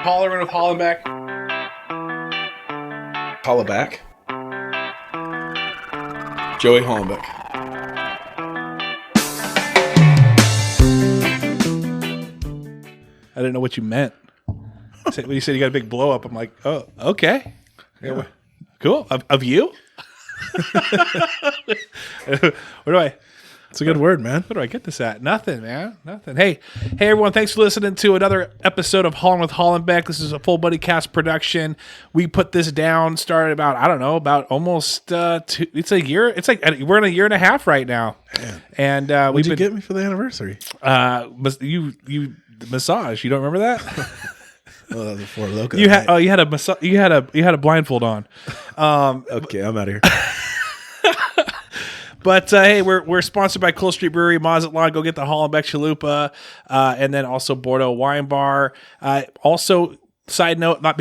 Hollerin with Hollenbeck. Holleback. Joey Hollenbeck. I didn't know what you meant. When you said you got a big blow up, I'm like, oh, okay. Yeah. Cool. Of you? Where do I... It's a good word, man. Where do I get this at? Nothing, man. Nothing. Hey, everyone. Thanks for listening to another episode of Hollerin with Hollenbeck. This is a full buddy cast production. We put this down, started about almost it's a year. It's like we're in a year and a half right now. Man. And What'd you get me for the anniversary? You massage. You don't remember that? Oh, that was before Loco. You had you had a blindfold on. Okay, I'm out of here. But hey, we're sponsored by Cool Street Brewery, Mazatlan. Go get the Hollenbeck Chalupa, and then also Bordeaux Wine Bar. Also, side note, not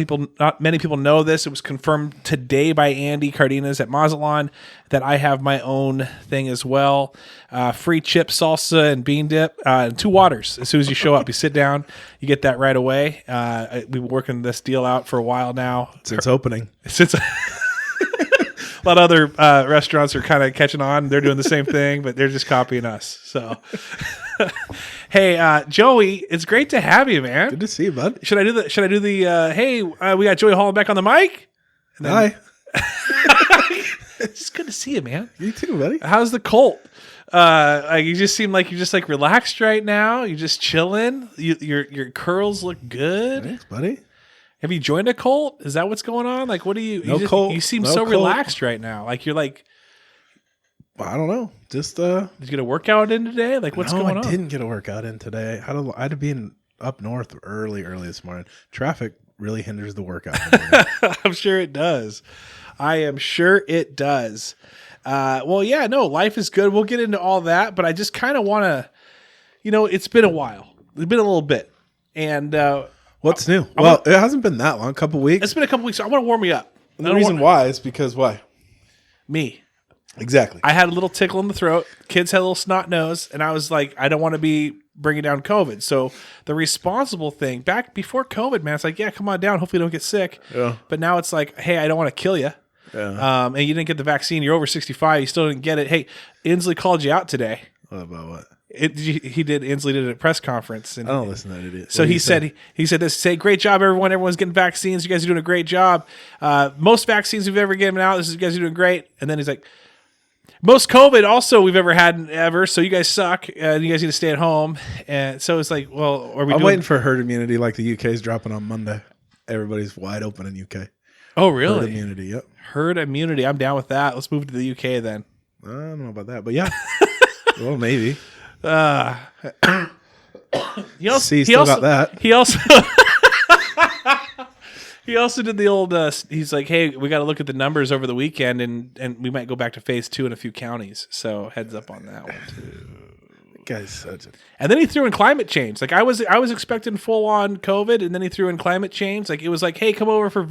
many people know this. It was confirmed today by Andy Cardenas at Mazatlan that I have my own thing as well. Free chip, salsa, and bean dip. 2 waters. As soon as you show up, you sit down, you get that right away. We've been working this deal out for a while now. Since opening. A lot of other restaurants are kind of catching on. They're doing the same thing, but they're just copying us. So, hey, Joey, it's great to have you, man. Good to see you, bud. Should I do the? Hey, we got Joey Hollenbeck on the mic. And then, hi. It's just good to see you, man. You too, buddy. How's the Colt? You just seem like you're just like relaxed right now. You're just chilling. Your curls look good. Thanks, buddy. Have you joined a cult? Is that what's going on? Like, what do you? Cult. You seem No so cult. relaxed right now. Like you're like. I don't know. Just Did you get a workout in today? Like, what's going on? I didn't get a workout in today. I had to be up north early this morning. Traffic really hinders the workout. I'm sure it does. I am sure it does. Well, yeah, no, life is good. We'll get into all that, but I just kind of want to, it's been a while. It's been a little bit. And what's new? Well, it hasn't been that long. A couple weeks. It's been a couple weeks. So I want to warm you up. And the reason why is because why? Me. Exactly. I had a little tickle in the throat. Kids had a little snot nose. And I was like, I don't want to be bringing down COVID. So the responsible thing, back before COVID, man, it's like, yeah, come on down. Hopefully you don't get sick. Yeah. But now it's like, hey, I don't want to kill you. Yeah. And you didn't get the vaccine. You're over 65. You still didn't get it. Hey, Inslee called you out today. What about what? He did. Inslee did it at a press conference. And I don't listen to that idiot. So he said this. Say, great job, everyone. Everyone's getting vaccines. You guys are doing a great job. Most vaccines we've ever given out. You guys are doing great. And then he's like, most COVID also we've ever had ever. So you guys suck. And you guys need to stay at home. And so it's like, well, I'm waiting for herd immunity like the UK's dropping on Monday. Everybody's wide open in UK. Oh, really? Herd immunity. Yep. Herd immunity. I'm down with that. Let's move to the UK then. I don't know about that, but yeah. Well, maybe. He also got that. He also did the old. He's like, hey, we got to look at the numbers over the weekend, and we might go back to phase 2 in a few counties. So heads up on that one too. Guy's such a... And then he threw in climate change. Like I was expecting full on COVID, and then he threw in climate change. Like it was like, hey, come over for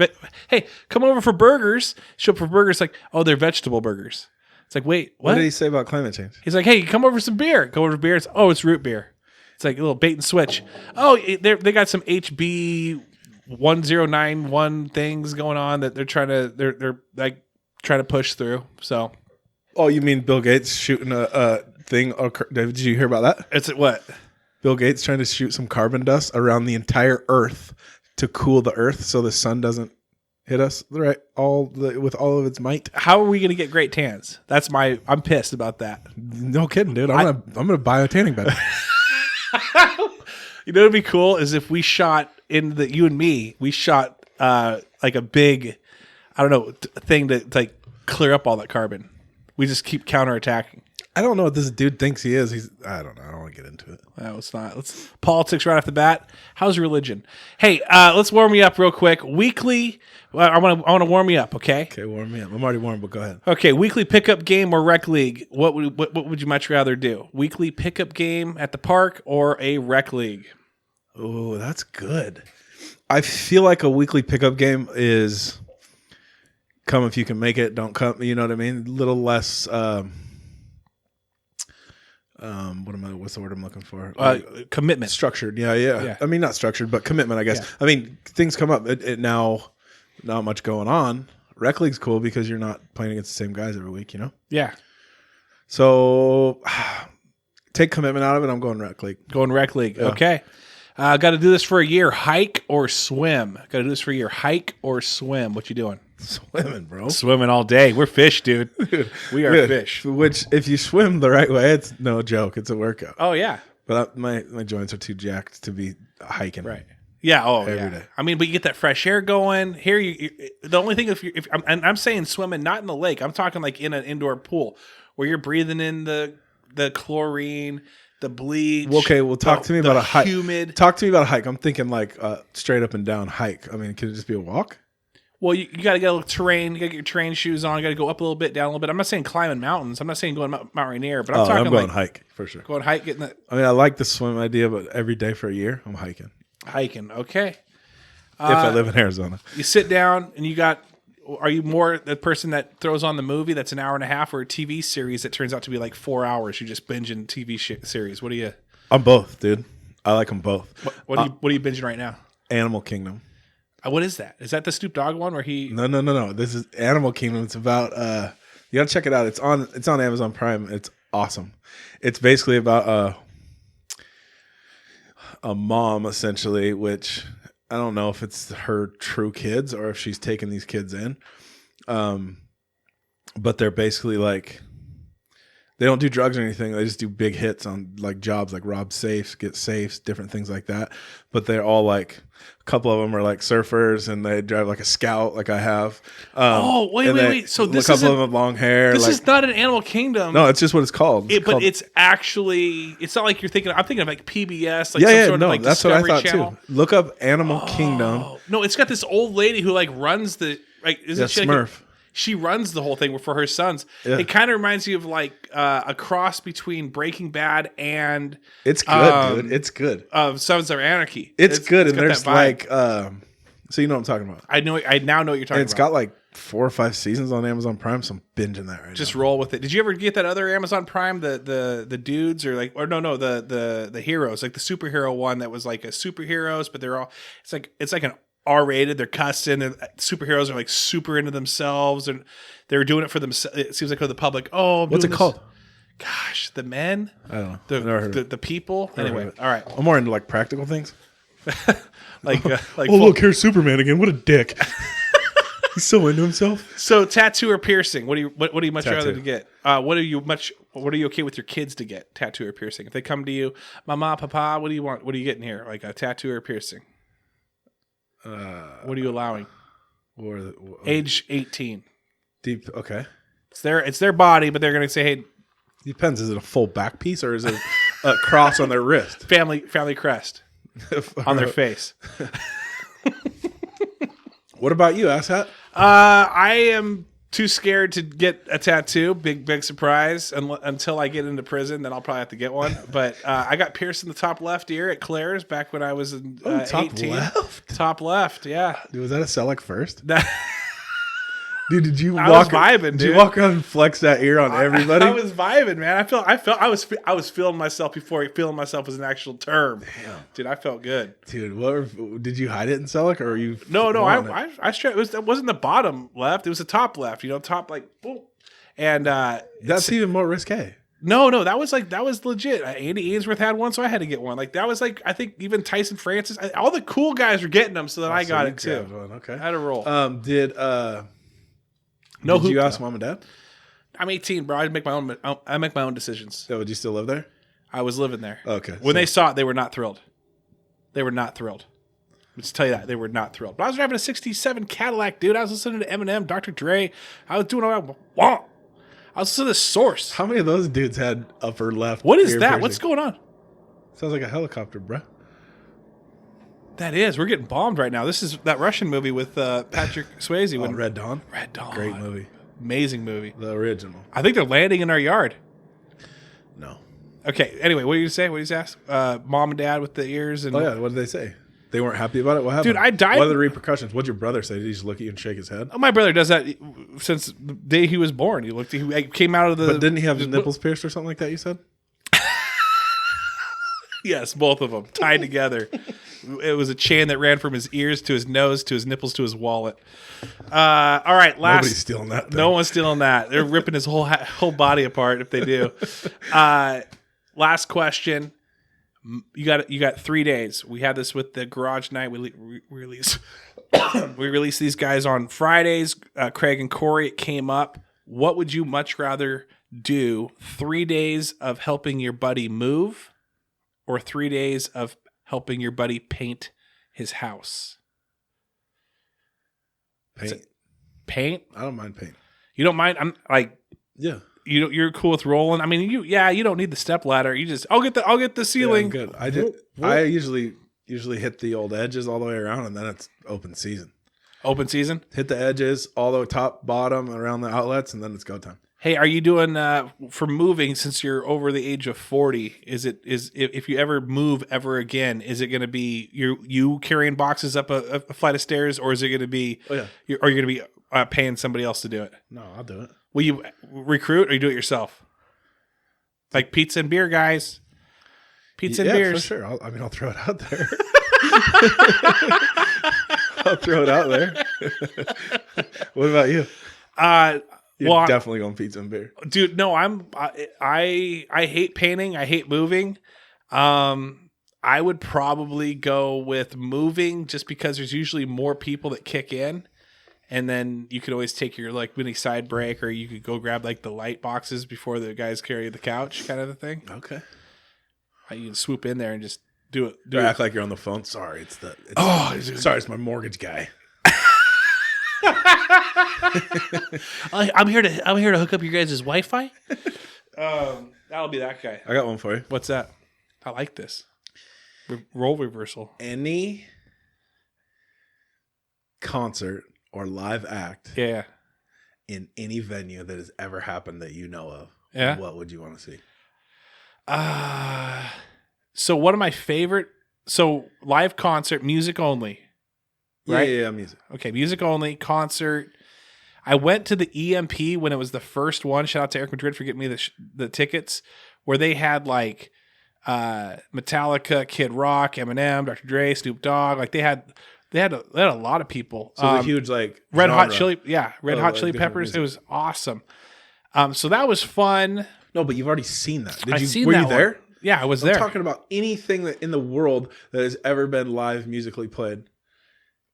burgers. Show up for burgers. Like, oh, they're vegetable burgers. It's like, wait, what? What did he say about climate change? He's like, hey, come over for some beer. Go over for beer. It's root beer. It's like a little bait and switch. Oh, they got some HB 1091 things going on that they're trying to push through. So, oh, you mean Bill Gates shooting a thing? Did you hear about that? It's what? Bill Gates trying to shoot some carbon dust around the entire Earth to cool the Earth so the sun doesn't hit us with all of its might. How are we going to get great tans? I'm pissed about that. No kidding, dude. I'm gonna buy a tanning bed. You know what'd be cool is if we shot you and me, we shot like a big, I don't know, thing to like clear up all that carbon. We just keep counterattacking. I don't know what this dude thinks he is. I don't know. I don't want to get into it. No, it's not. Let's politics right off the bat. How's religion? Hey, let's warm you up real quick. Weekly. I want to warm you up. Okay. Okay, warm me up. I'm already warm, but go ahead. Okay, weekly pickup game or rec league. What would you much rather do? Weekly pickup game at the park or a rec league? Oh, that's good. I feel like a weekly pickup game is come if you can make it, don't come. You know what I mean? A little less What's the word I'm looking for? Commitment. Structured. Yeah. I mean, not structured, but commitment, I guess. Yeah. I mean, things come up. It now, not much going on. Rec league's cool because you're not playing against the same guys every week, you know? Yeah. So take commitment out of it. I'm going rec league. Going rec league. Yeah. Okay. Got to do this for a year. Hike or swim? Got to do this for a year. Hike or swim? What you doing? Swimming, bro. Swimming all day. We're fish, dude. We are fish. Which, if you swim the right way, it's no joke. It's a workout. Oh, yeah. But my joints are too jacked to be hiking. Right. Yeah. Oh, Every day. I mean, but you get that fresh air going. Here, the only thing if I'm saying swimming, not in the lake. I'm talking like in an indoor pool where you're breathing in the chlorine, the bleach. Okay, well, talk to me about a hike. Humid. Talk to me about a hike. I'm thinking like straight up and down hike. I mean, could it just be a walk? Well, you got to get a little terrain. You got to get your terrain shoes on. You got to go up a little bit, down a little bit. I'm not saying climbing mountains. I'm not saying going Mount Rainier, but I'm talking I'm going like hike for sure. going hike, getting the I mean, I like the swim idea, but every day for a year, I'm hiking. hiking. Okay. If I live in Arizona. You sit down and you got. Are you more the person that throws on the movie that's an hour and a half, or a TV series that turns out to be like 4 hours? You just binging TV series. What do you? I'm both, dude. I like them both. What are you binging right now? Animal Kingdom. What is that? Is that the Snoop Dogg one where he? No. This is Animal Kingdom. It's about you gotta check it out. It's on Amazon Prime. It's awesome. It's basically about a mom essentially, which I don't know if it's her true kids or if she's taking these kids in. But they're basically like they don't do drugs or anything. They just do big hits on like jobs like rob safes, get safes, different things like that. But they're all like a couple of them are like surfers and they drive like a Scout like I have. Wait. So this a couple of them have long hair. This is not an Animal Kingdom. No, it's just what it's called. But it's actually it's not like you're thinking. I'm thinking of like PBS. Like like that's Discovery what I thought Channel. too. Look up Animal Kingdom. No, it's got this old lady who like runs the like. Isn't she Smurf. She runs the whole thing for her sons. Yeah. It kind of reminds you of like a cross between Breaking Bad and it's good, dude. It's good. Sons of Anarchy. It's good, and got there's that vibe. like, so you know what I'm talking about. I now know what you're talking And it's about. got like 4 or 5 seasons on Amazon Prime, so I'm binging that right Just now. roll with it. Did you ever get that other Amazon Prime, the dudes or like, or no, the heroes, like the superhero one that was like a superheroes, but they're all, it's like an R-rated, they're cussing, and superheroes are like super into themselves, and they're doing it for themselves. It seems like for the public. Oh, What's it called? Gosh, the men. I don't know. The I've never heard of it. the people. Never Anyway, heard of it. all right. I'm more into like practical things. Like look, here's Superman again. What a dick. He's so into himself. So, tattoo or piercing? What do you much Tattoo. rather to get? What are you okay with your kids to get? Tattoo or piercing? If they come to you, Mama, Papa, what do you want? What are you getting here? Like a tattoo or piercing? What are you allowing? Age 18. Deep. Okay. It's their body, but they're going to say, "Hey, Depends. Is it a full back piece or is it a cross on their wrist? family crest on their face." What about you, asshat? I am too scared to get a tattoo. Big surprise. Until I get into prison, then I'll probably have to get one. But I got pierced in the top left ear at Claire's back when I was in top 18. left? Top left, yeah. Dude, was that a Selleck first? That- Dude, did you I was vibing, Did dude. you walk around and flex that ear on everybody? I was vibing, man. I was feeling myself before feeling myself was an actual term. Damn. Dude, I felt good. Dude, did you hide it in Selleck or were you? No, wanting it? I straight. It wasn't the bottom left. It was the top left. You know, top like boom. And That's even more risque. no, that was legit. Andy Ainsworth had one, so I had to get one. Like that was like I think even Tyson Francis, all the cool guys were getting them, so then I got it too. One. Okay. I had a roll. Did no, did you ask mom and dad? I'm 18, bro. I make my own decisions. Yeah, would you still live there? I was living there. Okay. When they saw it, they were not thrilled. They were not thrilled. Let's tell you that. They were not thrilled. But I was driving a 67 Cadillac, dude. I was listening to Eminem, Dr. Dre. I was doing all I want. I was listening to Source. How many of those dudes had upper left? What is ear that? piercing? What's going on? Sounds like a helicopter, bruh. That is. We're getting bombed right now. This is that Russian movie with Patrick Swayze. When Red Dawn? Red Dawn. Great movie. Amazing movie. The original. I think they're landing in our yard. No. Okay. Anyway, what did you say? What did you ask? Mom and dad with the ears and. Oh, yeah. What did they say? They weren't happy about it? What happened? Dude, I died. What are the repercussions? What'd your brother say? Did he just look at you and shake his head? My brother does that since the day he was born. He came out of the. But didn't he have his nipples pierced or something like that, you said? Yes, both of them tied together. It was a chain that ran from his ears to his nose to his nipples to his wallet. All right, Nobody's stealing that thing. No one's stealing that. They're ripping his whole body apart if they do. Last question. You got 3 days. We had this with the garage night. We release we released these guys on Fridays. Craig and Corey, it came up. What would you much rather do? 3 days of helping your buddy move, or 3 days of helping your buddy paint his house? Paint? I don't mind paint. You don't mind? I'm like, yeah. You're cool with rolling. I mean, you don't need the step ladder. You just I'll get the ceiling. Yeah, I'm good. I usually hit the old edges all the way around, and then it's open season. Open season? Hit the edges all the way top, bottom, around the outlets, and then it's go time. Hey, are you doing for moving, since you're over the age of 40? If you ever move ever again, is it going to be you carrying boxes up a flight of stairs, or is it going to be? Oh yeah. Are you going to be paying somebody else to do it? No, I'll do it. Will you recruit, or you do it yourself? Like pizza and beer, guys. Pizza and beers. For sure. I'll throw it out there. I'll throw it out there. What about you? You're definitely going pizza and beer, dude. No, I hate painting. I hate moving. I would probably go with moving, just because there's usually more people that kick in, and then you could always take your like mini side break, or you could go grab like the light boxes before the guys carry the couch, kind of a thing. Okay. You can swoop in there and just do it. Act like you're on the phone. Sorry, it's my mortgage guy. I'm here to hook up your guys' Wi-Fi. That'll be that guy. I got one for you. What's that? I like this. Role reversal. Any concert or live act, yeah, in any venue that has ever happened that you know of, yeah, what would you want to see? So one of my favorite, live concert, music only. Right? Yeah, music. Okay, music only, concert. I went to the EMP when it was the first one. Shout out to Eric Madrid for getting me the tickets, where they had like Metallica, Kid Rock, Eminem, Dr. Dre, Snoop Dogg. Like they had a lot of people. So the huge like Red Hot Chili Peppers. Music. It was awesome. So that was fun. No, but you've already seen that. Were you there? One. Yeah, I was there. I'm talking about anything that in the world that has ever been live musically played.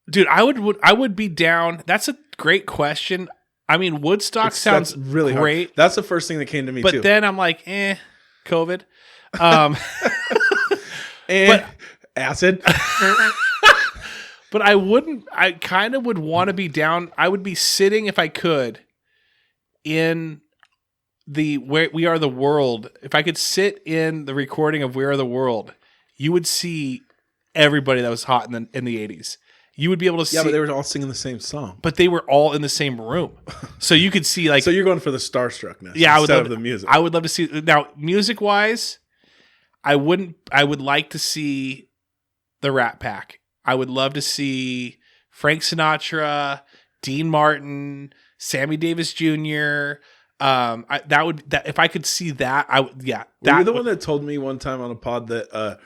Dude, I would be down. That's a great question. I mean, Woodstock sounds really great. Hard. That's the first thing that came to me, but too. But then I'm like, COVID. But acid. But I kind of would want to be down. I would be sitting, if I could, in the We Are the World. If I could sit in the recording of We Are the World, you would see everybody that was hot in the 80s. You would be able to see. Yeah, but they were all singing the same song. But they were all in the same room. So you could see like. So you're going for the starstruckness instead of the music. I would love to see. Now, music-wise, I would like to see the Rat Pack. I would love to see Frank Sinatra, Dean Martin, Sammy Davis Jr. If I could see that, I would. Yeah, were you the one that told me one time on a pod that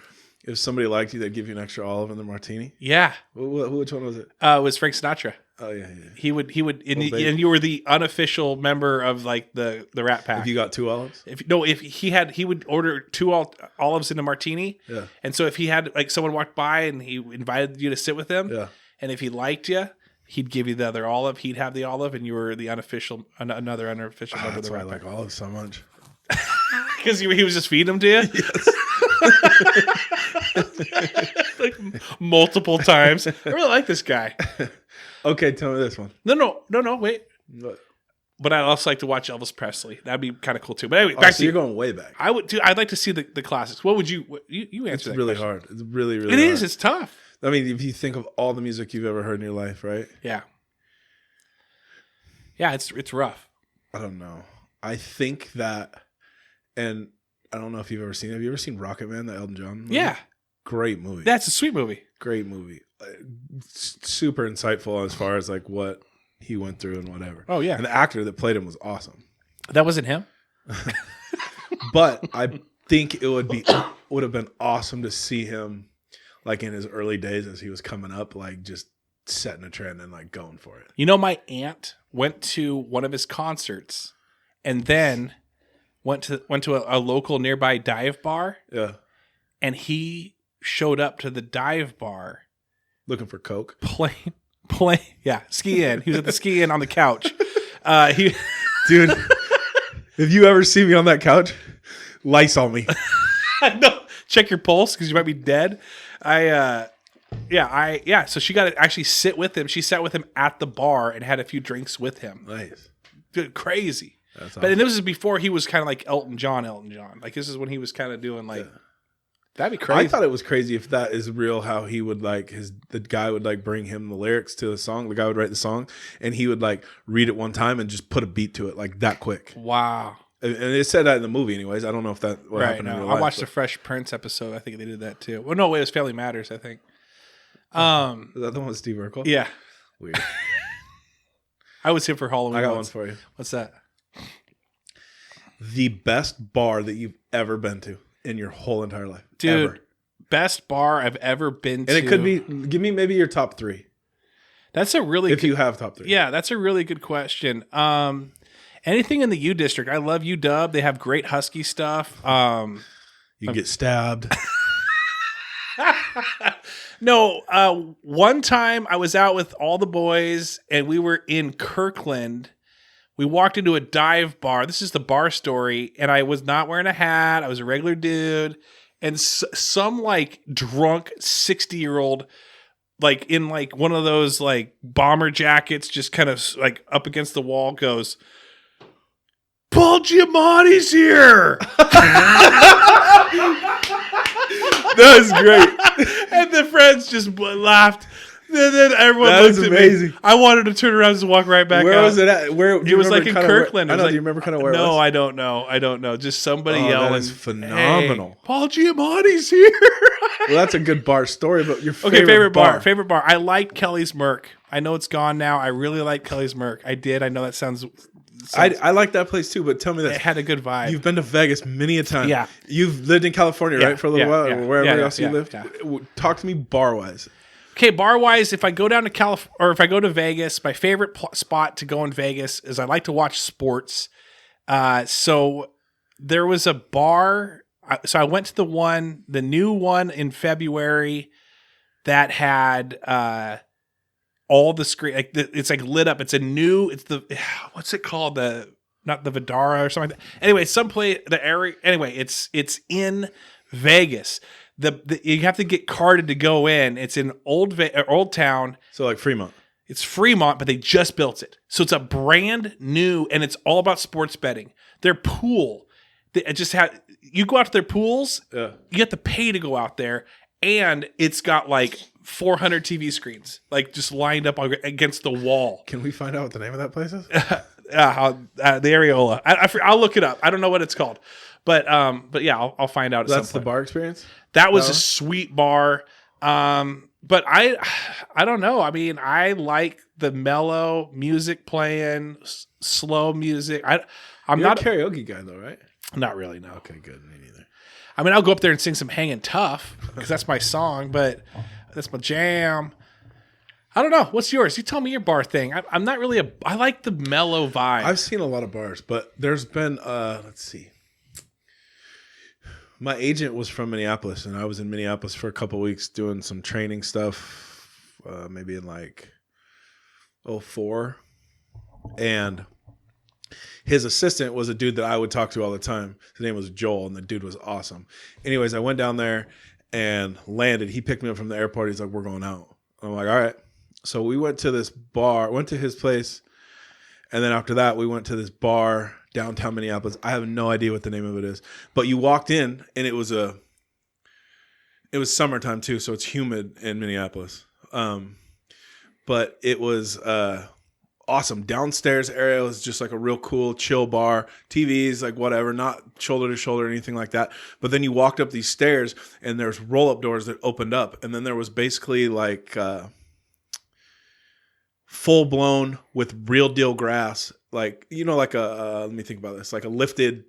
if somebody liked you, they'd give you an extra olive in the martini? Yeah. Which one was it? It was Frank Sinatra. Oh yeah. He would, and you were the unofficial member of like the Rat Pack. If you got 2 olives? If he would order 2 olives in a martini. Yeah. And so if he had like someone walked by and he invited you to sit with him. Yeah. And if he liked you, he'd give you the other olive. He'd have the olive, and you were the another unofficial member of the Rat Pack. That's why I like olives so much. Because he was just feeding them to you. Yes. Like multiple times. I really like this guy. Okay, tell me this one. No, wait. What? But I'd also like to watch Elvis Presley. That'd be kind of cool too. But anyway, back to you're going way back. I'd like to see the classics. What would you answer? It's that really question. hard. It's really, really hard. It is. It's tough. I mean, if you think of all the music you've ever heard in your life, right? Yeah. Yeah, it's rough. I don't know. I think that, and I don't know if you've ever seen it. Have you ever seen Rocket Man, the Elton John movie? Yeah. Great movie. That's a sweet movie. Great movie. Super insightful as far as like what he went through and whatever. Oh, yeah. And the actor that played him was awesome. That wasn't him? But I think it would have been awesome to see him like in his early days as he was coming up, like just setting a trend and like going for it. You know, my aunt went to one of his concerts and then went to a local nearby dive bar. Yeah. And he showed up to the dive bar looking for coke. Ski-in. He was at the ski-in on the couch. Dude, if you ever see me on that couch, Lysol me. No, check your pulse because you might be dead. So she got to actually sit with him. She sat with him at the bar and had a few drinks with him. Nice. Dude, crazy. That's awesome. But and this is before he was kind of like Elton John. Like this is when he was kind of doing like, that'd be crazy. I thought it was crazy if that is real, how he would like the guy would like bring him the lyrics to the song. The guy would write the song and he would like read it one time and just put a beat to it like that quick. Wow. And it said that in the movie anyways. I don't know if that happened in real life. I watched the Fresh Prince episode. I think they did that too. Well, no, it was Family Matters, I think. Is that the one with Steve Urkel? Yeah. Weird. I was here for Halloween. I got one for you. What's that? The best bar that you've ever been to in your whole entire life. Dude, ever. Best bar I've ever been to. And it could be, give me maybe your top 3. That's a really if you have top 3. Yeah, that's a really good question. Anything in the U District. I love UW. They have great Husky stuff. You get stabbed. No, one time I was out with all the boys and we were in Kirkland. We walked into a dive bar. This is the bar story. And I was not wearing a hat. I was a regular dude. And some like drunk 60-year-old, like in like one of those like bomber jackets, just kind of like up against the wall goes, "Paul Giamatti's here." That was great. And the friends just laughed. Then everyone That looked was at amazing. me. I wanted to turn around and just walk right back out. Where was it at? Where It was like in Kirkland. I know. Like, do you remember kind of where it was? No, I don't know. Just somebody yelling. That is phenomenal. "Hey, Paul Giamatti's here." Well, that's a good bar story, but your favorite bar. Favorite bar. I liked Kelly's Merc. I know it's gone now. I really like Kelly's Merc. I did. I know that sounds I like that place too, but tell me this. It had a good vibe. You've been to Vegas many a time. Yeah. You've lived in California, right? For a little while, or wherever else you lived. Yeah. Talk to me bar-wise. Okay, bar-wise, if I go down to California, or if I go to Vegas, my favorite spot to go in Vegas is I like to watch sports. So there was a bar. So I went to the new one in February that had all the screen. Like it's like lit up. It's what's it called? Not the Vidara or something like that. Anyway, the area. Anyway, it's in Vegas. You have to get carded to go in. It's in Old Town. So like Fremont. It's Fremont, but they just built it. So it's a brand new, and it's all about sports betting. Their pool, you go out to their pools, you have to pay to go out there, and it's got like 400 TV screens, like just lined up against the wall. Can we find out what the name of that place is? The Areola. I'll look it up. I don't know what it's called, but yeah, I'll find out. That's the bar experience. That was a sweet bar. But I don't know. I mean, I like the mellow music playing, slow music. I'm You're not a karaoke guy though, right? Not really. No. Okay, good. Me neither. I mean, I'll go up there and sing some "Hangin' Tough" because that's my song, but that's my jam. I don't know. What's yours? You tell me your bar thing. I'm not really I like the mellow vibe. I've seen a lot of bars, but there's been let's see. My agent was from Minneapolis, and I was in Minneapolis for a couple of weeks doing some training stuff, maybe in like 2004. And his assistant was a dude that I would talk to all the time. His name was Joel, and the dude was awesome. Anyways, I went down there and landed. He picked me up from the airport. He's like, "We're going out." I'm like, "All right." So we went to this bar, went to his place, and then after that, we went to this bar downtown Minneapolis. I have no idea what the name of it is, but you walked in and it was summertime too, so it's humid in Minneapolis. But it was awesome. Downstairs area was just like a real cool, chill bar. TVs, like whatever, not shoulder to shoulder or anything like that. But then you walked up these stairs and there's roll-up doors that opened up, and then there was basically like full blown with real deal grass. Like, like let me think about this, like a lifted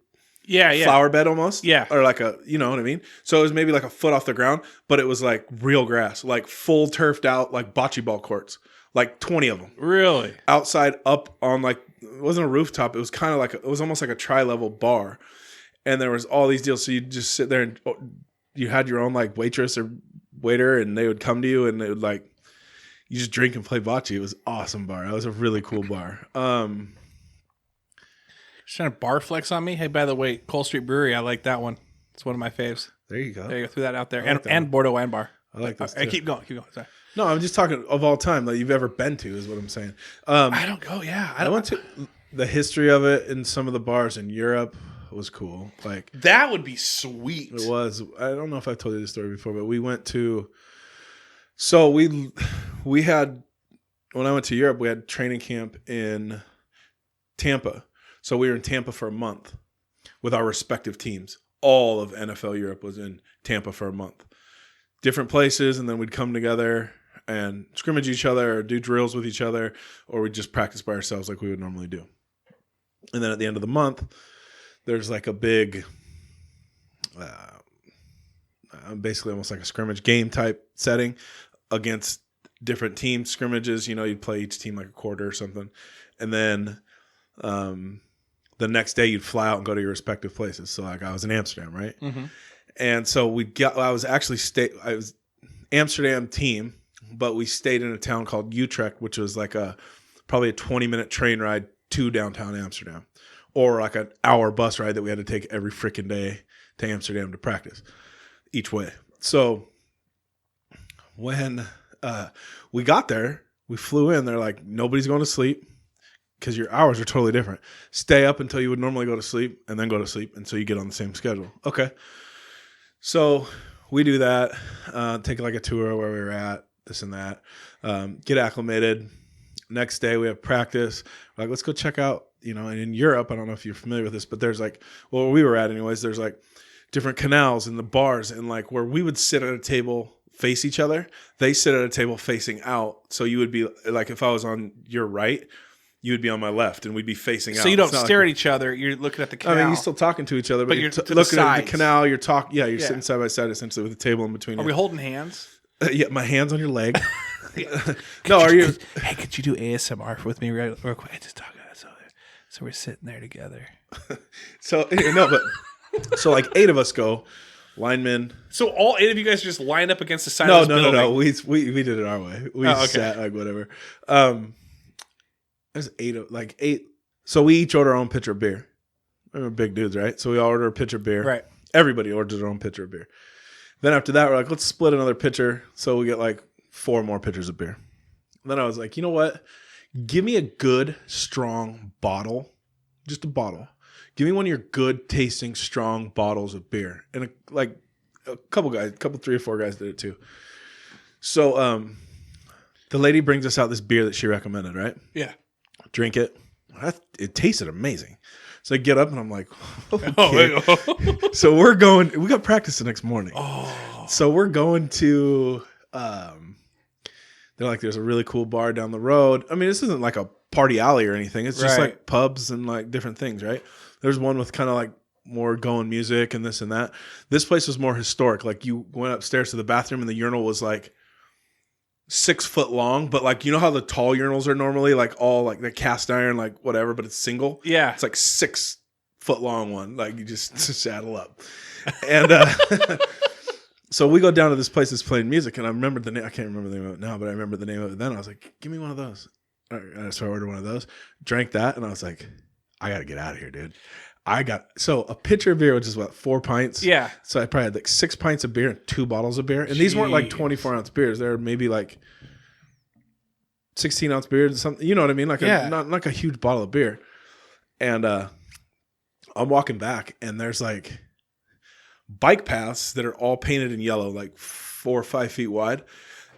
Yeah. flower bed almost. Yeah. Or like a, you know what I mean? So it was maybe like a foot off the ground, but it was like real grass, like full turfed out, like bocce ball courts, like 20 of them. Really? Outside up on like, it wasn't a rooftop. It was kind of like, it was almost like a tri-level bar. And there was all these deals. So you just sit there and you had your own like waitress or waiter and they would come to you and they would like, you just drink and play bocce. It was awesome bar. It was a really cool bar. Just trying to bar flex on me. Hey, by the way, Cole Street Brewery, I like that one. It's one of my faves. There you go. There you go. Threw that out there. like And Bordeaux Wine Bar. I like this Hey, too. keep going. Sorry. No, I'm just talking of all time that you've ever been to is what I'm saying. I don't go. Yeah. I went to the history of it in some of the bars in Europe was cool. Like That would be sweet. it was. I don't know if I've told you this story before, but we went to. So we had when I went to Europe, we had training camp in Tampa. So we were in Tampa for a month with our respective teams. All of NFL Europe was in Tampa for a month. Different places, and then we'd come together and scrimmage each other or do drills with each other, or we'd just practice by ourselves like we would normally do. And then at the end of the month, there's like a big, basically almost like a scrimmage game type setting against different team scrimmages. You know, you'd play each team like a quarter or something. And then the next day you'd fly out and go to your respective places. So like I was in Amsterdam, right? Mm-hmm. And so I was Amsterdam team, but we stayed in a town called Utrecht, which was like probably a 20-minute train ride to downtown Amsterdam, or like an hour bus ride that we had to take every freaking day to Amsterdam to practice each way. So when we got there, we flew in, they're like, nobody's going to sleep because your hours are totally different. Stay up until you would normally go to sleep and then go to sleep until you get on the same schedule. Okay. So we do that, take like a tour where we were at, this and that, get acclimated. Next day we have practice. We're like, let's go check out, you know, and in Europe, I don't know if you're familiar with this, but there's like, well, where we were at anyways, there's like different canals in the bars, and like where we would sit at a table face each other, they sit at a table facing out. So you would be like, if I was on your right, you would be on my left, and we'd be facing out. So you don't stare at each other. You're looking at the canal. I mean, you're still talking to each other, but you're to the looking at the sides. canal. You're talking. Yeah, you're sitting side by side, essentially, with a table in between Are you. we holding hands? Yeah, my hands on your leg. No, are you? Hey, could you do ASMR with me real quick? Just talk about it. So we're sitting there together. So no, but so like 8 of us go, linemen. So all 8 of you guys just lined up against the side of this building? No. We did it our way. We sat like whatever. There's 8. So we each order our own pitcher of beer. We're big dudes, right? So we all order a pitcher of beer. Right. Everybody orders their own pitcher of beer. Then after that, we're like, let's split another pitcher. So we get like 4 more pitchers of beer. And then I was like, you know what? Give me a good, strong bottle. Just a bottle. Give me one of your good tasting, strong bottles of beer. And a couple 3 or 4 guys did it too. So the lady brings us out this beer that she recommended, right? Yeah. Drink it. It tasted amazing. So I get up and I'm like, okay. So we got practice the next morning. Oh. So we're going to, they're like, there's a really cool bar down the road. I mean, this isn't like a party alley or anything. It's just like pubs and like different things, right? There's one with kind of like more going music and this and that. This place was more historic. Like you went upstairs to the bathroom and the urinal was like 6 foot long, but like, you know how the tall urinals are normally like all like the cast iron, like whatever, but it's single. Yeah. It's like 6 foot long one. Like you just saddle up. And so we go down to this place that's playing music, and I remember the name. I can't remember the name of it now, but I remember the name of it then. I was like, give me one of those. All right, so I ordered one of those, drank that, and I was like, I got to get out of here, dude. So a pitcher of beer, which is what, 4 pints? Yeah. So I probably had like 6 pints of beer and 2 bottles of beer. And these weren't like 24-ounce beers. They were maybe like 16-ounce beers or something. You know what I mean? Like not like a huge bottle of beer. And I'm walking back, and there's like bike paths that are all painted in yellow, like 4 or 5 feet wide.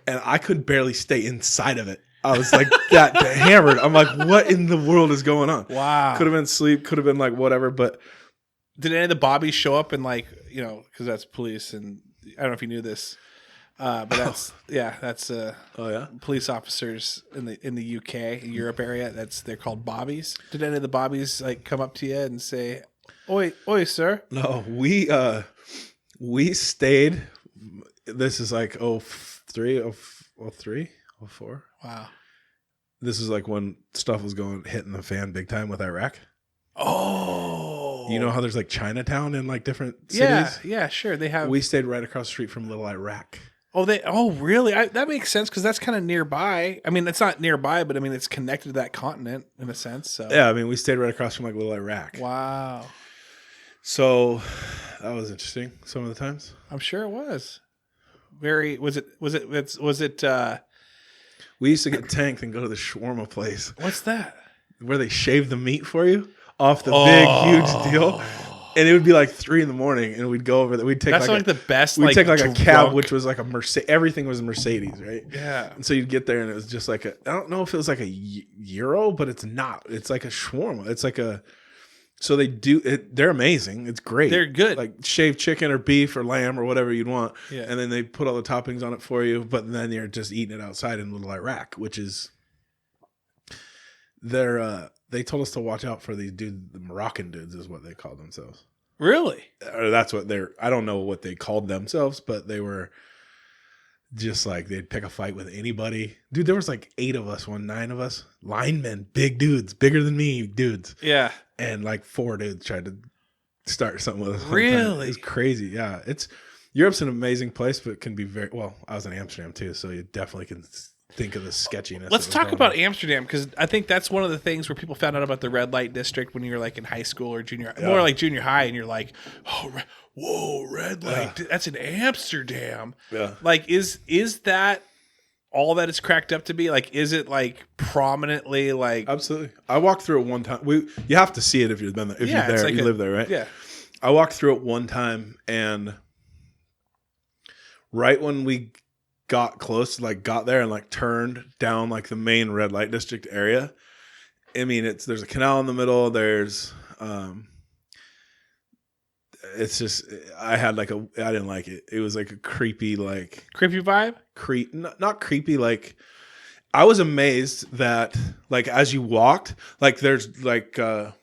And I could barely stay inside of it. I was like that hammered. I'm like, what in the world is going on? Wow. Could have been sleep. Could have been like whatever. But did any of the bobbies show up and like, you know, because that's police, and I don't know if you knew this, but that's police officers in the UK, Europe area. They're called bobbies. Did any of the bobbies like come up to you and say, oi, sir. No, we stayed. This is like 03, 03, 04. Wow. This is like when stuff was hitting the fan big time with Iraq. Oh. You know how there's like Chinatown in like different cities? Yeah, sure. They have. We stayed right across the street from Little Iraq. Oh, really? That makes sense because that's kind of nearby. I mean, it's not nearby, but I mean, it's connected to that continent in a sense. So. Yeah, I mean, we stayed right across from like Little Iraq. Wow. So that was interesting. Some of the times, I'm sure it was. Very. Was it? We used to get tanked and go to the shawarma place. What's that? Where they shave the meat for you off the big, huge deal. And it would be like 3 a.m. and we'd go over there. We'd take That's like the best. We'd take like a cab, drunk. which was like a Mercedes. Everything was a Mercedes, right? Yeah. And so you'd get there and it was just like I don't know if it was like a gyro, but it's not. It's like a shawarma. It's like a, so they do it. They're amazing. It's great. They're good. Like shaved chicken or beef or lamb or whatever you'd want. Yeah. And then they put all the toppings on it for you. But then you're just eating it outside in Little Iraq, which is, they told us to watch out for these dudes. The Moroccan dudes is what they called themselves. Really? Or that's what I don't know what they called themselves, but they were just like, they'd pick a fight with anybody. Dude, there was like 9 of us, linemen, big dudes, bigger than me dudes. Yeah. And like 4 dudes tried to start something with us. Really? It's crazy. Yeah. Europe's an amazing place, but it can be I was in Amsterdam too, so you definitely can think of the sketchiness. Let's talk about Amsterdam, because I think that's one of the things where people found out about the red light district when you were like in high school or more like junior high, and you're like, whoa, red light, that's in Amsterdam. Yeah. Like, is that all that it's cracked up to be? Like, is it like prominently like? Absolutely. I walked through it one time. You have to see it if you've been there. If you're there, like you live there, right? Yeah. I walked through it one time, and right when we got close, like got there and like turned down like the main red light district area. I mean, there's a canal in the middle. There's, it's just, I didn't like it. It was like a creepy vibe. Not creepy. Like, I was amazed that like as you walked, like there's like, I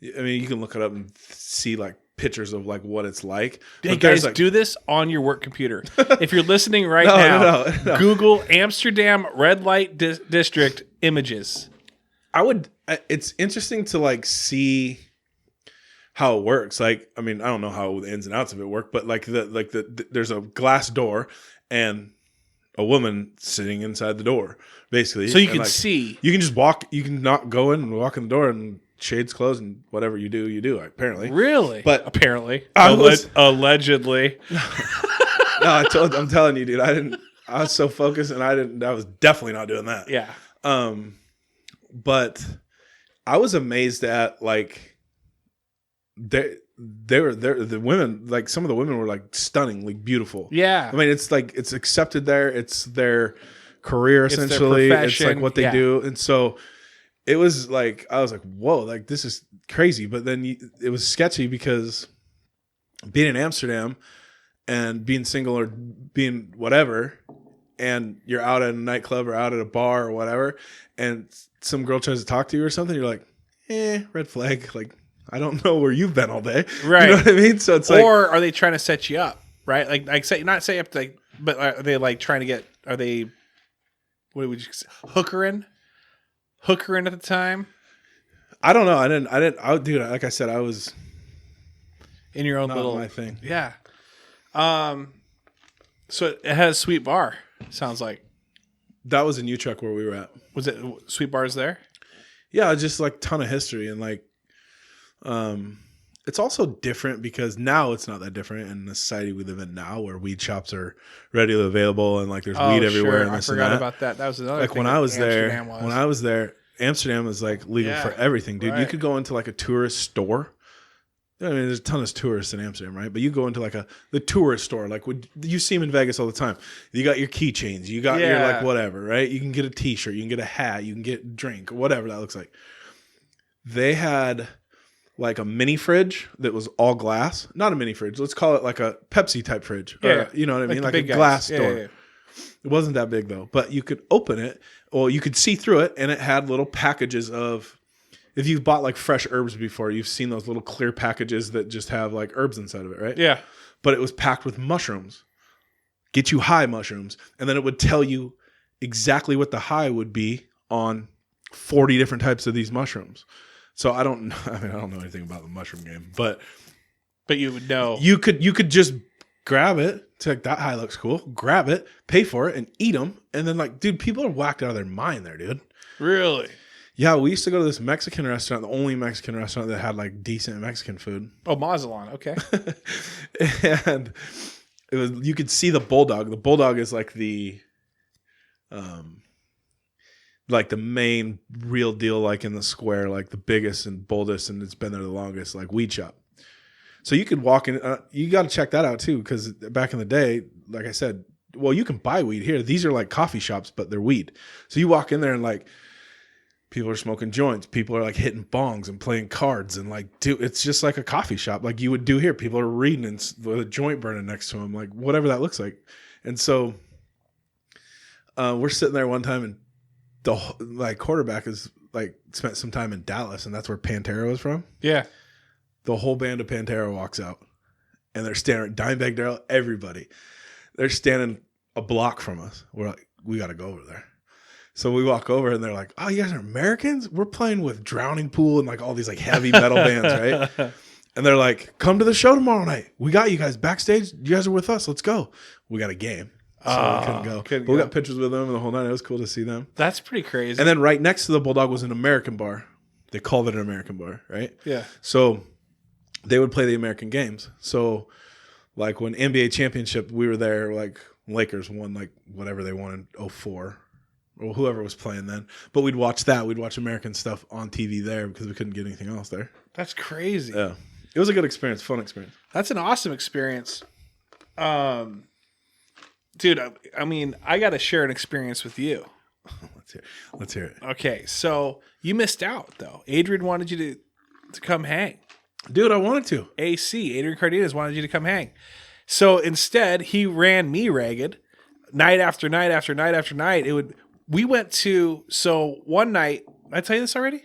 mean, you can look it up and see like pictures of like what it's like. Hey guys, do this on your work computer. If you're listening right now, no. Google Amsterdam red light district images. It's interesting to like see how it works. Like, I mean, I don't know how the ins and outs of it work, but like there's a glass door and a woman sitting inside the door, basically. So you can see. You can just walk. You can not go in and walk in the door and shades closed and whatever you do, apparently. Really? But apparently. No, Allegedly. I'm telling you, dude, I was so focused and I was definitely not doing that. Yeah. But I was amazed at like, the women, like some of the women were like stunningly beautiful. Yeah. I mean, it's like, it's accepted there. It's their career, essentially. It's like what they do. And so it was like, I was like, whoa, like this is crazy. But then it was sketchy because being in Amsterdam and being single or being whatever, and you're out at a nightclub or out at a bar or whatever, and some girl tries to talk to you or something, you're like, red flag. Like, I don't know where you've been all day. Right. You know what I mean? So it's like, or are they trying to set you up? Right. Like say, not say up to like, but are they like trying to get, what would you say? Hookering at the time? I don't know. Dude, like I said, I was in your own not little my thing. Yeah. So it has Sweet Bar, sounds like. That was in Utrecht where we were at. Was it Sweet Bar's there? Yeah, just like ton of history and like, it's also different because now it's not that different in the society we live in now, where weed shops are readily available and like there's weed everywhere. And I forgot about that. That was another like thing when I was there. Amsterdam was like legal for everything, dude. Right. You could go into like a tourist store. I mean, there's a ton of tourists in Amsterdam, right? But you go into like the tourist store, like you see them in Vegas all the time. You got your keychains, you got your like whatever, right? You can get a T-shirt, you can get a hat, you can get a drink, or whatever that looks like. They had like a mini fridge that was all glass, not a mini fridge. Let's call it like a Pepsi type fridge. Yeah, or, you know what I mean? Like a glass door. Yeah. It wasn't that big though, but you could open it, or you could see through it, and it had little packages of if you've bought like fresh herbs before, you've seen those little clear packages that just have like herbs inside of it, right? Yeah. But it was packed with mushrooms, get you high mushrooms. And then it would tell you exactly what the high would be on 40 different types of these mushrooms. So I don't know anything about the mushroom game, but you would know. You could just grab it. It's like, that high looks cool. Grab it, pay for it, and eat them. And then like, dude, people are whacked out of their mind there, dude. Really? Yeah, we used to go to this Mexican restaurant, the only Mexican restaurant that had like decent Mexican food. Oh, Mazatlan, okay. And it was, you could see the bulldog. The bulldog is like the main real deal, like in the square, like the biggest and boldest, and it's been there the longest, like weed shop. So you could walk in. You got to check that out too, because back in the day, like I said, well, you can buy weed here. These are like coffee shops, but they're weed. So you walk in there and like people are smoking joints. People are like hitting bongs and playing cards, and like, dude, it's just like a coffee shop, like you would do here. People are reading and with a joint burning next to them, like whatever that looks like. And so we're sitting there one time, and the like quarterback is like spent some time in Dallas, and that's where Pantera was from. Yeah. The whole band of Pantera walks out, and they're standing, Dimebag Darrell, everybody. They're standing a block from us. We're like, we got to go over there. So we walk over, and they're like, oh, you guys are Americans? We're playing with Drowning Pool and like all these like heavy metal bands, right? And they're like, come to the show tomorrow night. We got you guys backstage. You guys are with us. Let's go. We got a game. So we couldn't go. But we got pictures with them the whole night. It was cool to see them. That's pretty crazy. And then right next to the Bulldog was an American bar. They called it an American bar, right? Yeah. So they would play the American games. So like when NBA championship, we were there, like Lakers won like whatever they won in 04 or whoever was playing then. But we'd watch that. We'd watch American stuff on TV there because we couldn't get anything else there. That's crazy. Yeah. It was a good experience, fun experience. That's an awesome experience. Dude, I mean, I got to share an experience with you. Let's hear it. Okay, so you missed out, though. Adrian wanted you to come hang. Dude, I wanted to. Adrian Cardenas wanted you to come hang. So instead, he ran me ragged night after night after night after night. We went to, so one night, did I tell you this already?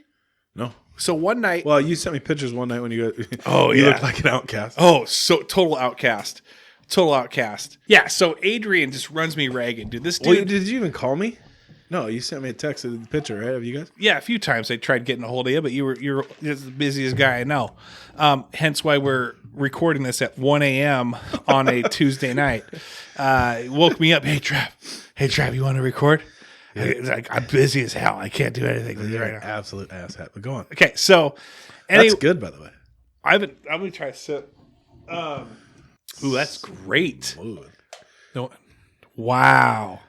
No. So one night. Well, you sent me pictures one night when you you looked like an outcast. Oh, so total outcast. Total outcast. Yeah, so Adrian just runs me ragged, dude. This dude. Wait, did you even call me? No, you sent me a text of the picture, right? Of you guys? Yeah, a few times I tried getting a hold of you, but you're the busiest guy I know. Hence why we're recording this at 1 a.m. on a Tuesday night. Woke me up. Hey, Trav, you want to record? Yeah. I'm busy as hell. I can't do anything with you right now. Absolute asshat. But go on. Okay, so that's good, by the way. I'm gonna try to sit. Ooh, that's great. Smooth. No, wow.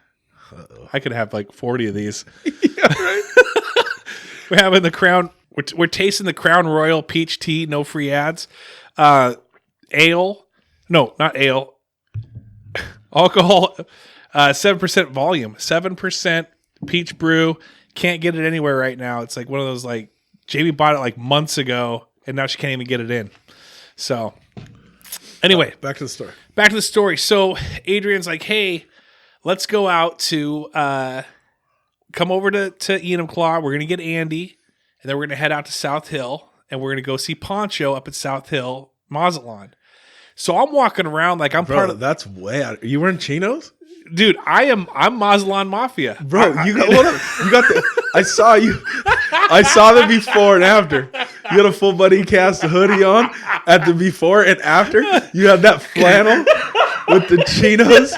Uh-oh. I could have like 40 of these. Yeah, right. We're having the Crown. We're tasting the Crown Royal peach tea. No free ads. Ale. No, not ale. Alcohol. 7% volume. 7% peach brew. Can't get it anywhere right now. It's like one of those like Jamie bought it like months ago, and now she can't even get it in. So. Anyway, back to the story. So Adrian's like, hey, let's go out to come over to Enumclaw. We're going to get Andy, and then we're going to head out to South Hill, and we're going to go see Poncho up at South Hill, Mazatlan. So I'm walking around like I'm part of... That's way out. You wearing chinos? Dude, I'm Mazatlan Mafia. Bro, you got the... I saw you. I saw the before and after. You had a full Buddy Cast hoodie on at the before and after. You had that flannel with the chinos.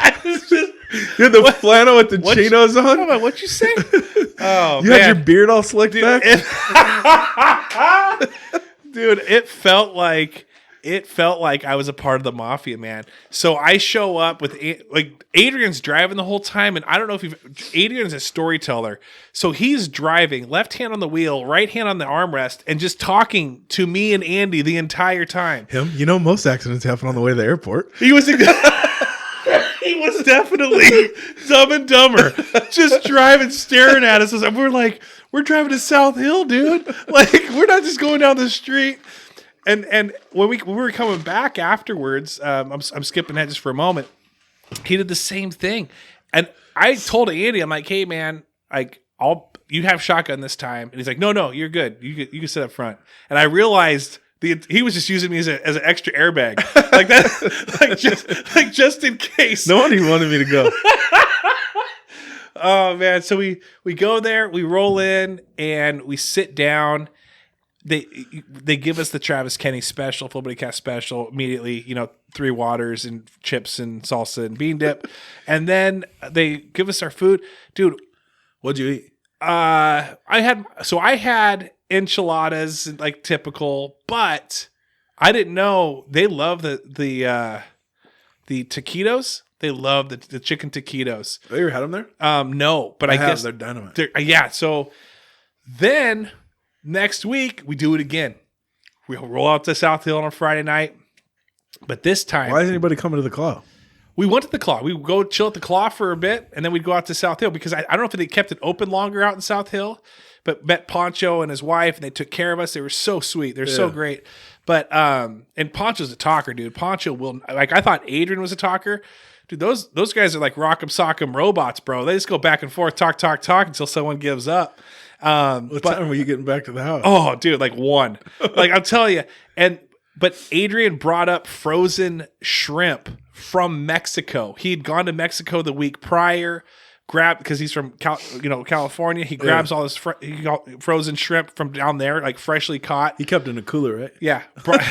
You had the flannel with the chinos on. Hold on, what'd you say? Oh, you had your beard all slicked back. Dude, it felt like I was a part of the mafia, man. So I show up with like Adrian's driving the whole time, and I don't know if Adrian's a storyteller. So he's driving, left hand on the wheel, right hand on the armrest, and just talking to me and Andy the entire time. Him, most accidents happen on the way to the airport. He was definitely Dumb and Dumber, just driving, staring at us. We're driving to South Hill, dude. Like we're not just going down the street. And when we were coming back afterwards, I'm skipping ahead just for a moment. He did the same thing, and I told Andy, I'm like, "Hey, man, like you have shotgun this time. And he's like, no, you're good. You can sit up front. And I realized he was just using me as an extra airbag, like that, just in case. No wonder you wanted me to go. Oh man! So we go there, we roll in, and we sit down. They give us the Travis Kenny special, Full Body Cast special immediately. 3 waters and chips and salsa and bean dip, and then they give us our food, dude. What'd you eat? I had enchiladas, like typical, but I didn't know they love the taquitos. They love the chicken taquitos. Have you ever had them there? No, but I guess they're dynamite. Yeah. So then next week we do it again. We'll roll out to South Hill on a Friday night, but this time, why is anybody coming to the Claw? We went to the Claw. We would go chill at the Claw for a bit, and then we'd go out to South Hill because I don't know if they kept it open longer out in South Hill, but met Poncho and his wife, and they took care of us. They were so sweet. They're so great. But and Poncho's a talker, dude. Poncho will, like, I thought Adrian was a talker. Dude, those guys are like rock'em sock'em robots, bro. They just go back and forth, talk until someone gives up. What time were you getting back to the house? Oh, dude, like 1. Like, I'll tell you. But Adrian brought up frozen shrimp from Mexico. He'd gone to Mexico the week prior, because he's from California. He grabs all this frozen shrimp from down there, like freshly caught. He kept it in a cooler, right? Yeah,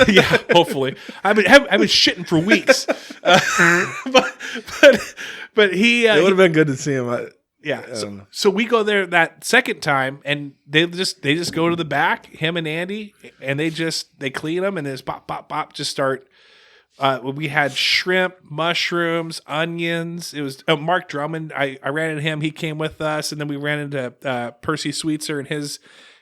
yeah. Hopefully, I've been shitting for weeks. But he. It would have been good to see him. Yeah. So we go there that second time, and they just go to the back, him and Andy, and they clean them, and there's pop, just start. We had shrimp, mushrooms, onions. It was Mark Drummond. I ran into him. He came with us, and then we ran into Percy Sweetser and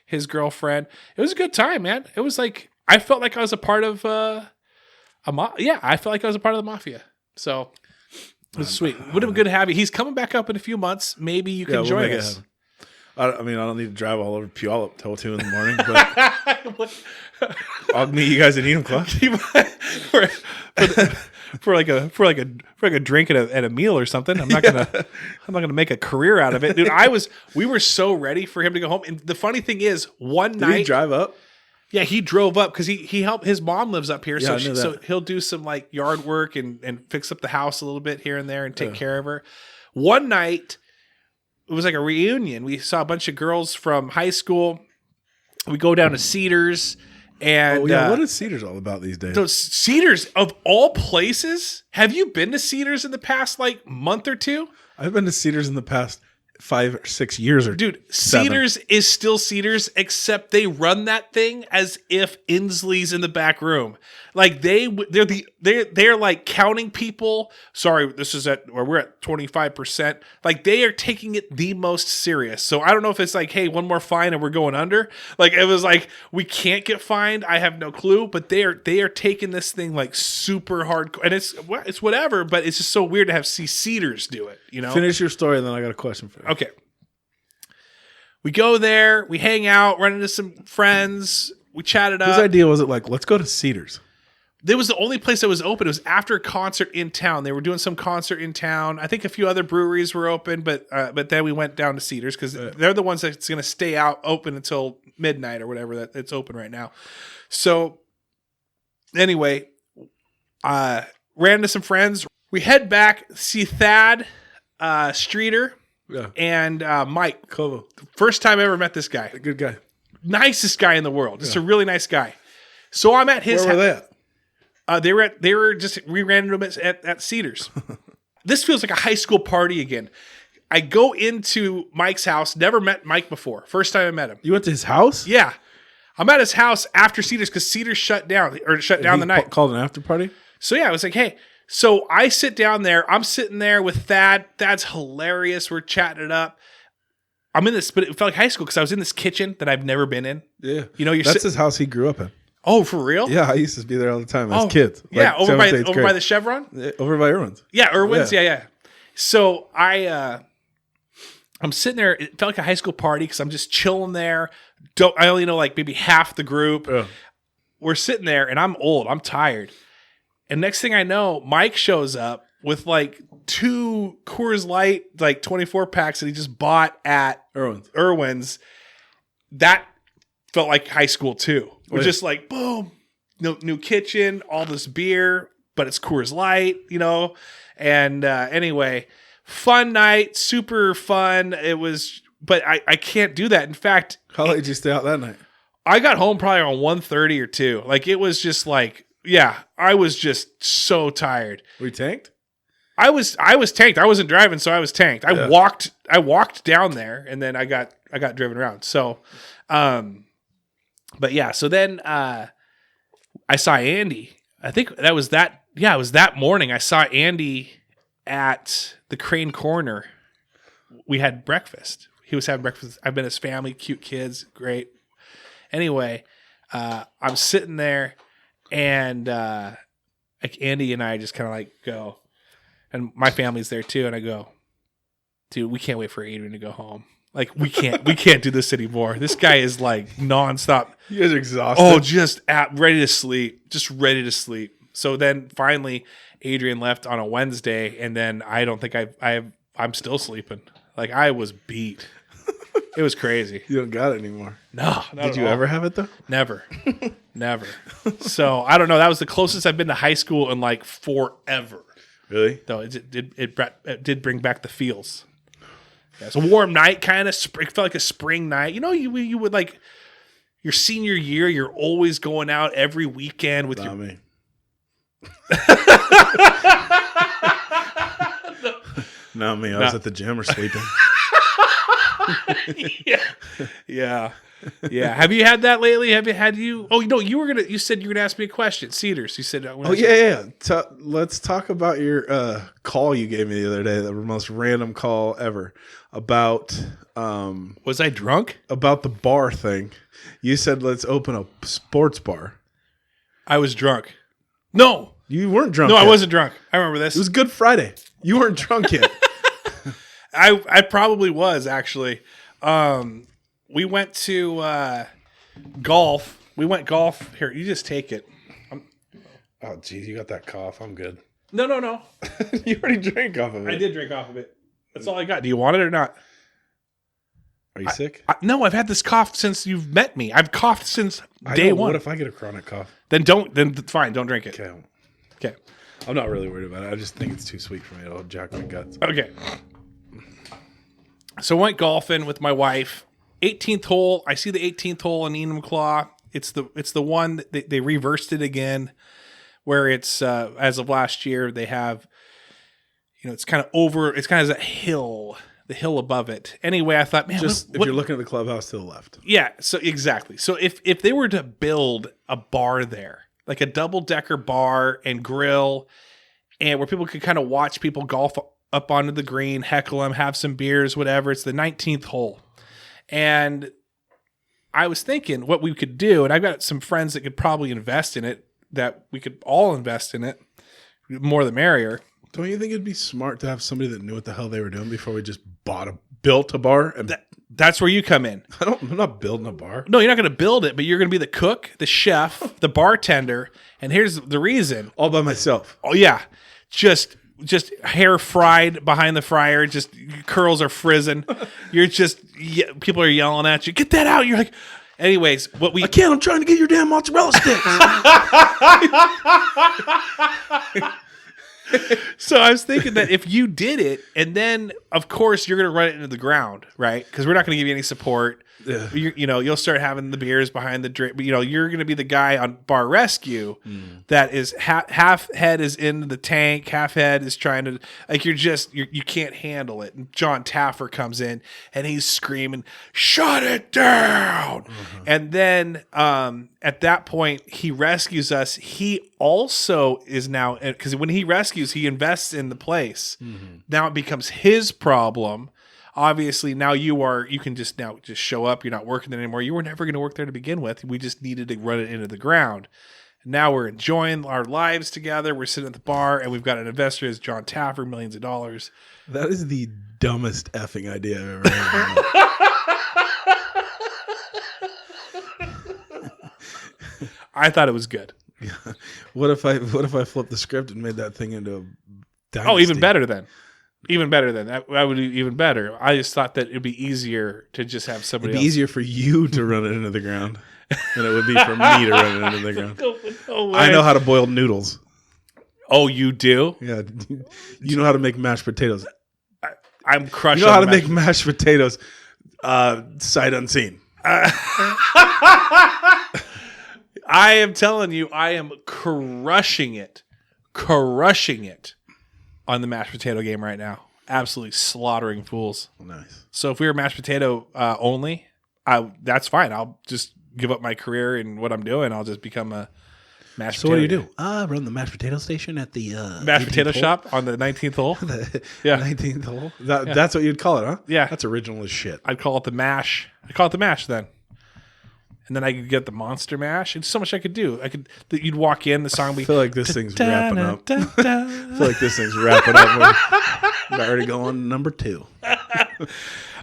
his girlfriend. It was a good time, man. It was like I felt like I was a part of I felt like I was a part of the mafia. So it was sweet. Would have been good to have you. He's coming back up in a few months. Maybe you can join us. I don't need to drive all over Puyallup till 2 in the morning, but I'll meet you guys at Needham Club for like a drink and a meal or something. I'm not gonna make a career out of it, dude. We were so ready for him to go home. And the funny thing is, one night, did he drive up? Yeah, he drove up because he helped. His mom lives up here, Yeah, so he'll do some like yard work and fix up the house a little bit here and there and take care of her. One night, it was like a reunion. We saw a bunch of girls from high school. We go down to Cedars, and what is Cedars all about these days? So Cedars, of all places, have you been to Cedars in the past like month or two? I've been to Cedars in the past 5 or 6 years, or dude. 7. Cedars is still Cedars, except they run that thing as if Inslee's in the back room. Like they're like counting people. Sorry, this is we're at 25%. Like they are taking it the most serious. So I don't know if it's like, hey, one more fine and we're going under. Like it was like we can't get fined. I have no clue, but they are taking this thing like super hardcore, and it's whatever. But it's just so weird to see Cedars do it. Finish your story, and then I got a question for you. Okay. We go there, we hang out, run into some friends, we chatted up. Whose idea was it like, let's go to Cedars? It was the only place that was open. It was after a concert in town. They were doing some concert in town. I think a few other breweries were open, but then we went down to Cedars because they're the ones that's going to stay out open until midnight or whatever that it's open right now. So anyway, ran into some friends. We head back, see Thad Streeter. Yeah. And Mike Kovo. First time I ever met this guy. A good guy. Nicest guy in the world. Just a really nice guy. So I'm at his Where were they at? We ran into them at Cedars. This feels like a high school party again. I go into Mike's house. Never met Mike before. First time I met him. You went to his house? Yeah. I'm at his house after Cedars because Cedars shut down the night. Called an after party? So yeah, I was like, hey. So I sit down there. I'm sitting there with Thad. Thad's hilarious. We're chatting it up. I'm in this, but it felt like high school because I was in this kitchen that I've never been in. Yeah. That's his house he grew up in. Oh, for real? Yeah, I used to be there all the time as kids. Yeah, over by the Chevron? Over by Irwin's. Yeah, Irwin's. Yeah. So I'm sitting there. It felt like a high school party because I'm just chilling there. I only know like maybe half the group. Yeah. We're sitting there, and I'm old. I'm tired. And next thing I know, Mike shows up with like 2 Coors Light, like 24 packs that he just bought at Irwin's. That felt like high school too. We're just like, boom, new kitchen, all this beer, but it's Coors Light, And anyway, fun night, super fun. It was, but I can't do that. In fact, how late did you stay out that night? I got home probably around 1:30 or 2. Like it was just like, yeah, I was just so tired. Were you tanked? I was tanked. I wasn't driving, so I was tanked. I walked down there, and then I got driven around. So, but yeah. So then I saw Andy. I think that was that. Yeah, it was that morning. I saw Andy at the Crane Corner. We had breakfast. He was having breakfast. I've been his family, cute kids, great. Anyway, I'm sitting there, and like Andy and I just kind of like go. And my family's there too, and I go, dude, we can't wait for Adrian to go home. Like we can't do this anymore. This guy is like nonstop. You guys are exhausted. Oh, just ready to sleep. So then finally, Adrian left on a Wednesday, and then I don't think I'm still sleeping. Like I was beat. It was crazy. You don't got it anymore. No. Did you ever have it though? Never. So I don't know. That was the closest I've been to high school in like forever. Really? Though it did bring back the feels. Yeah, it's a warm night, kind of. It felt like a spring night. You would like your senior year. You're always going out every weekend with Not me. Not me. I was at the gym or sleeping. Yeah. Have you had that lately? Oh, no. You said you were gonna ask me a question. Cedars. You said. Yeah. Let's talk about your call you gave me the other day. The most random call ever about. Was I drunk? About the bar thing. You said let's open a sports bar. I was drunk. No, you weren't drunk. No, yet. I wasn't drunk. I remember this. It was Good Friday. You weren't drunk yet. I probably was actually. We went to golf. We went golf. Here, you just take it. Oh, geez, you got that cough. I'm good. No. You already drank off of it. I did drink off of it. That's all I got. Do you want it or not? Are you sick? No, I've had this cough since you've met me. I've coughed since day one. What if I get a chronic cough? Then fine, don't drink it. Okay. I'm not really worried about it. I just think it's too sweet for me. It'll jack my guts. Okay. So I went golfing with my wife. 18th hole. I see the 18th hole in Enumclaw. It's the one that they reversed it again, where it's as of last year they have, it's kind of over. It's kind of a hill, the hill above it. Anyway, I thought, man, if you're looking at the clubhouse to the left. Yeah. So exactly. So if they were to build a bar there, like a double-decker bar and grill, and where people could kind of watch people golf up onto the green, heckle them, have some beers, whatever. It's the 19th hole. And I was thinking what we could do, and I've got some friends that could probably invest in it, that we could all invest in it. More the merrier. Don't you think it'd be smart to have somebody that knew what the hell they were doing before we just built a bar? And that's where you come in. I'm not building a bar. No, you're not going to build it, but you're going to be the cook, the chef, the bartender. And here's the reason. All by myself. Oh, yeah. Just hair fried behind the fryer. Just curls are frizzing. You're just, people are yelling at you. Get that out. You're like, anyways, I can't. I'm trying to get your damn mozzarella sticks. So I was thinking that if you did it, and then of course you're going to run it into the ground, right? Because we're not going to give you any support. Yeah. You'll start having the beers behind the drink. But, you're going to be the guy on bar rescue that is half head is in the tank, half head is trying to, like, you can't handle it. And John Taffer comes in and he's screaming, "Shut it down!" Mm-hmm. And then at that point he rescues us. He also is now, because when he rescues, he invests in the place. Mm-hmm. Now it becomes his problem. Obviously, now you can just show up. You're not working there anymore. You were never going to work there to begin with. We just needed to run it into the ground. Now we're enjoying our lives together. We're sitting at the bar, and we've got an investor as John Taffer, millions of dollars. That is the dumbest effing idea I've ever heard. I thought it was good. Yeah. What if I flipped the script and made that thing into Dynasty. Oh, even better then. Even better then. That would be even better. I just thought that it'd be easier to just have somebody It'd be else. easier for you to run it into the ground than it would be for me to run it into the ground. No way. I know how to boil noodles. Oh, you do? Yeah. You know how to make mashed potatoes. I'm crushing. You know how to make mashed potatoes sight unseen. I am telling you, I am crushing it on the mashed potato game right now. Absolutely slaughtering fools. Nice. So if we were mashed potato only, that's fine. I'll just give up my career and what I'm doing. I'll just become a mashed So potato. what do you guy. do? I run the mashed potato station at the Mashed 18th potato hole. shop on the 19th hole. The Yeah. 19th hole. That's what you'd call it, huh? Yeah. That's original as shit. I'd call it the mash. I'd call it the mash then. And then I could get the monster mash. There's so much I could do. You'd walk in, the song would be. I feel like this thing's wrapping up. I Da-da-da-da. feel like this thing's wrapping up. We're already going number 2.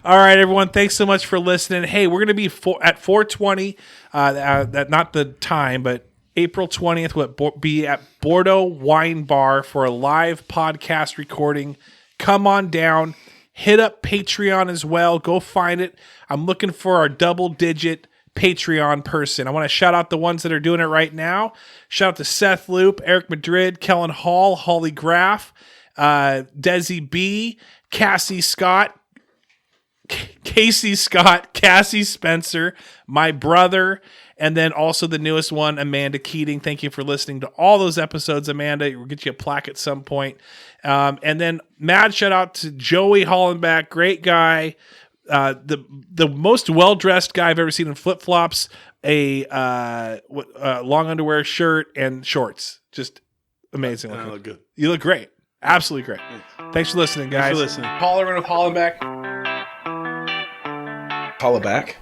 All right, everyone. Thanks so much for listening. Hey, we're going to be at 420. That not the time, but April 20th. We'll be at Bordeaux Wine Bar for a live podcast recording. Come on down. Hit up Patreon as well. Go find it. I'm looking for our double-digit Patreon person. I want to shout out the ones that are doing it right now. Shout out to Seth Loop, Eric Madrid, Kellen Hall, Holly Graff, Desi B, Cassie Scott, Casey Scott, Cassie Spencer, my brother, and then also the newest one, Amanda Keating. Thank you for listening to all those episodes, Amanda. We'll get you a plaque at some point. And then mad shout out to Joey Hollenbeck, great guy. The most well-dressed guy I've ever seen in flip-flops, a long underwear shirt, and shorts. Just amazing And I looking. look good. You look great. Absolutely great. Thanks for listening, guys. Thanks for listening. Hollerin with Hollenbeck. Holla back.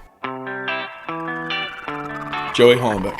Joey Hollenbeck.